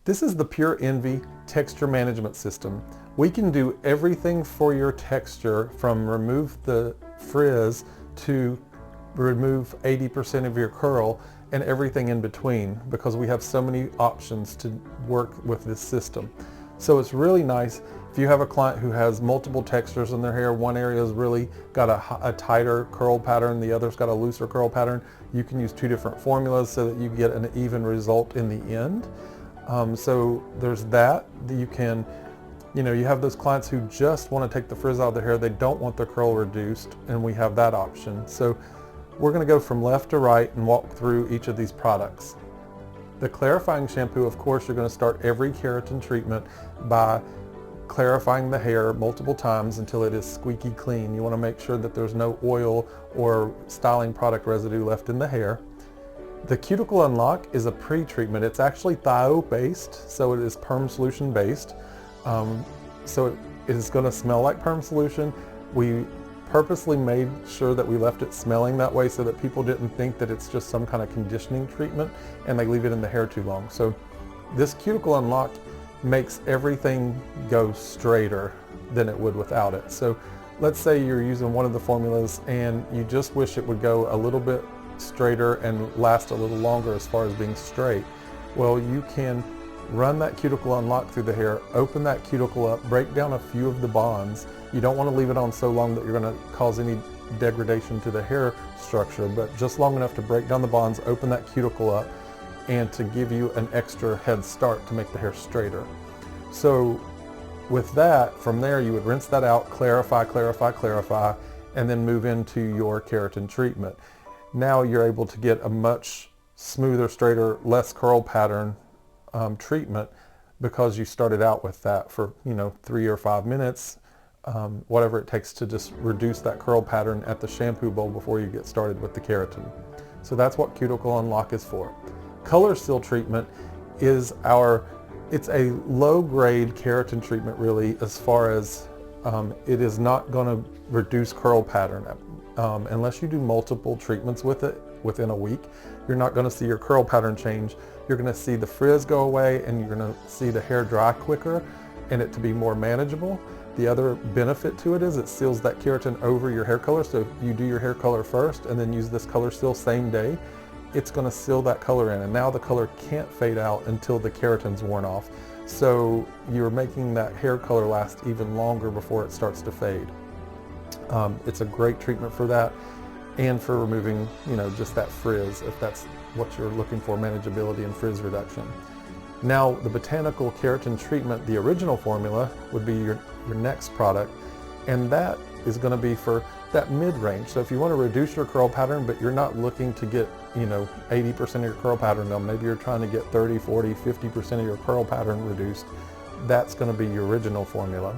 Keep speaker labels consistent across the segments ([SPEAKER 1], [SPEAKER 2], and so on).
[SPEAKER 1] This is the Pure Envy texture management system. We can do everything for your texture, from remove the frizz to remove 80% of your curl and everything in between, because we have so many options to work with this system. So it's really nice if you have a client who has multiple textures in their hair. One area has really got a tighter curl pattern, the other's got a looser curl pattern. You can use two different formulas so that you get an even result in the end. So there's that. You can, you have those clients who just want to take the frizz out of their hair. They don't want their curl reduced, and we have that option. So we're going to go from left to right and walk through each of these products. The clarifying shampoo, of course, you're going to start every keratin treatment by clarifying the hair multiple times until it is squeaky clean. You want to make sure that there's no oil or styling product residue left in the hair. The Cuticle Unlock is a pre-treatment. It's actually thio based, so it is perm solution based. So it is going to smell like perm solution. We purposely made sure that we left it smelling that way so that people didn't think that it's just some kind of conditioning treatment and they leave it in the hair too long. So this Cuticle Unlock makes everything go straighter than it would without it. So let's say you're using one of the formulas and you just wish it would go a little bit straighter and last a little longer as far as being straight. Well, you can run that Cuticle Unlock through the hair, open that cuticle up, break down a few of the bonds. You don't want to leave it on so long that you're going to cause any degradation to the hair structure, but just long enough to break down the bonds, open that cuticle up, and to give you an extra head start to make the hair straighter. So with that, from there you would rinse that out, clarify, and then move into your keratin treatment. Now you're able to get a much smoother, straighter, less curl pattern treatment, because you started out with that for 3 or 5 minutes, whatever it takes to just reduce that curl pattern at the shampoo bowl before you get started with the keratin. So that's what Cuticle Unlock is for. Color Seal treatment is it's a low-grade keratin treatment, really, as far as it is not going to reduce curl pattern. Unless you do multiple treatments with it within a week, you're not going to see your curl pattern change. You're going to see the frizz go away, and you're going to see the hair dry quicker and it to be more manageable. The other benefit to it is it seals that keratin over your hair color. So if you do your hair color first and then use this color seal same day, it's going to seal that color in, and now the color can't fade out until the keratin's worn off. So you're making that hair color last even longer before it starts to fade. It's a great treatment for that, and for removing, just that frizz, if that's what you're looking for, manageability and frizz reduction. Now, the Botanical Keratin Treatment, the original formula, would be your next product, and that is going to be for that mid-range. So if you want to reduce your curl pattern, but you're not looking to get 80% of your curl pattern done, maybe you're trying to get 30, 40, 50% of your curl pattern reduced, that's going to be your original formula.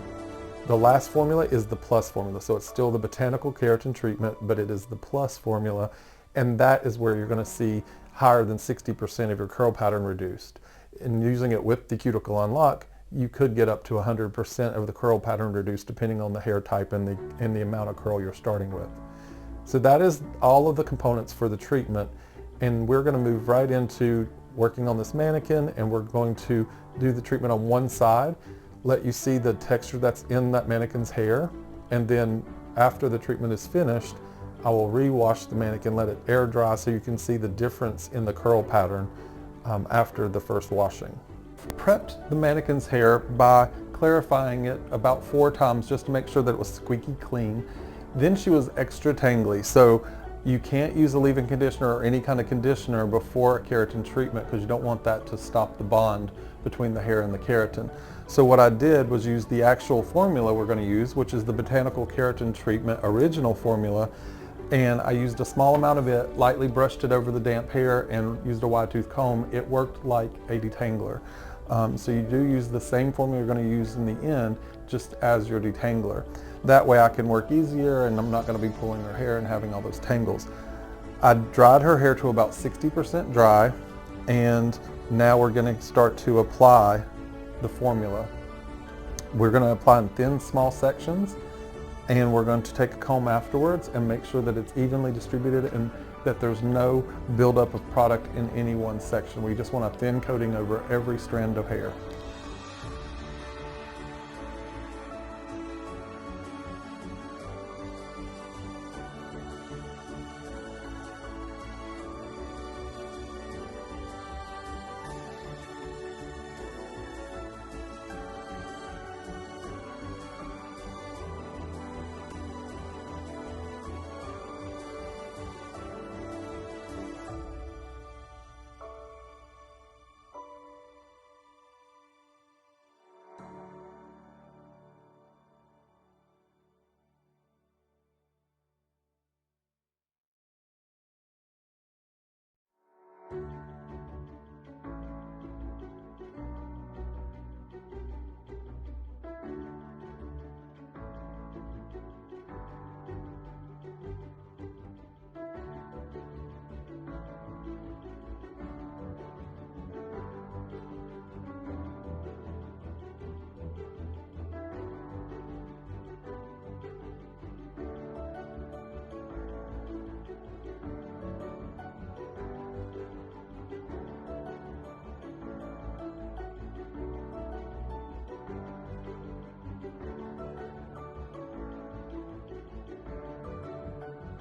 [SPEAKER 1] The last formula is the plus formula. So it's still the Botanical Keratin Treatment, but it is the plus formula, and that is where you're going to see higher than 60% of your curl pattern reduced. And using it with the Cuticle Unlock, you could get up to 100% of the curl pattern reduced, depending on the hair type and the amount of curl you're starting with. So that is all of the components for the treatment, and we're going to move right into working on this mannequin, and we're going to do the treatment on one side, let you see the texture that's in that mannequin's hair, and then after the treatment is finished, I will re-wash the mannequin, let it air dry so you can see the difference in the curl pattern after the first washing. Prepped the mannequin's hair by clarifying it about 4 times just to make sure that it was squeaky clean. Then she was extra tangly, so you can't use a leave-in conditioner or any kind of conditioner before a keratin treatment, because you don't want that to stop the bond between the hair and the keratin. So what I did was use the actual formula we're going to use, which is the Botanical Keratin Treatment original formula, and I used a small amount of it, lightly brushed it over the damp hair, and used a wide tooth comb. It worked like a detangler. So you do use the same formula you're going to use in the end, just as your detangler. That way I can work easier, and I'm not going to be pulling her hair and having all those tangles. I dried her hair to about 60% dry, and now we're going to start to apply the formula. We're going to apply in thin, small sections, and we're going to take a comb afterwards and make sure that it's evenly distributed and that there's no buildup of product in any one section. We just want a thin coating over every strand of hair.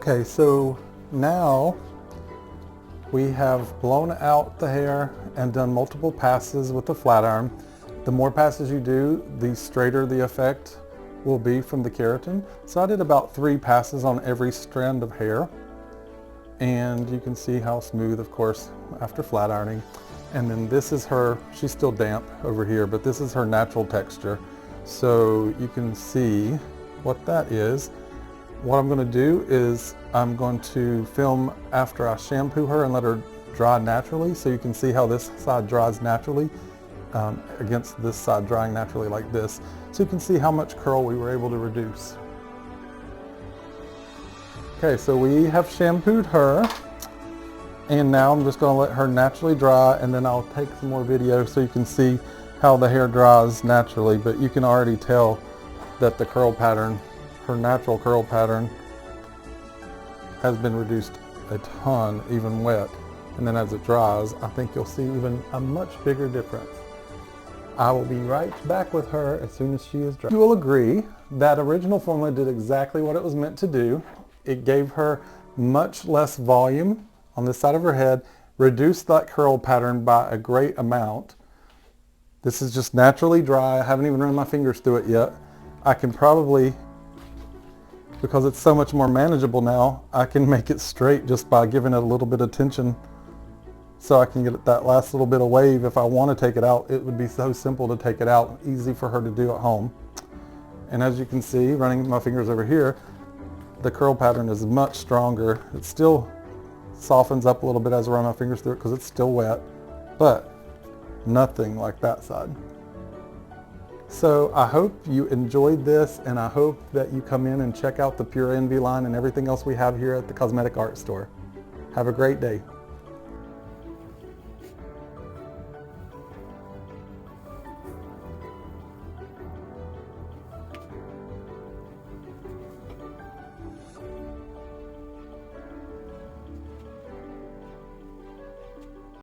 [SPEAKER 1] Okay, so now we have blown out the hair and done multiple passes with the flat iron. The more passes you do, the straighter the effect will be from the keratin. So I did about 3 passes on every strand of hair. And you can see how smooth, of course, after flat ironing. And then this is her, she's still damp over here, but this is her natural texture. So you can see what that is. What I'm going to do is I'm going to film after I shampoo her and let her dry naturally, so you can see how this side dries naturally against this side drying naturally like this. So you can see how much curl we were able to reduce. Okay, so we have shampooed her, and now I'm just going to let her naturally dry, and then I'll take some more video so you can see how the hair dries naturally. But you can already tell that the curl pattern, her natural curl pattern, has been reduced a ton, even wet. And then as it dries, I think you'll see even a much bigger difference. I will be right back with her as soon as she is dry. You will agree that original formula did exactly what it was meant to do. It gave her much less volume on this side of her head, reduced that curl pattern by a great amount. This is just naturally dry. I haven't even run my fingers through it yet. I can probably, because it's so much more manageable now, I can make it straight just by giving it a little bit of tension, so I can get that last little bit of wave. If I want to take it out, it would be so simple to take it out, easy for her to do at home. And as you can see, running my fingers over here, the curl pattern is much stronger. It still softens up a little bit as I run my fingers through it because it's still wet, but nothing like that side. So I hope you enjoyed this, and I hope that you come in and check out the Pure Envy line and everything else we have here at the Cosmetic Art Store. Have a great day.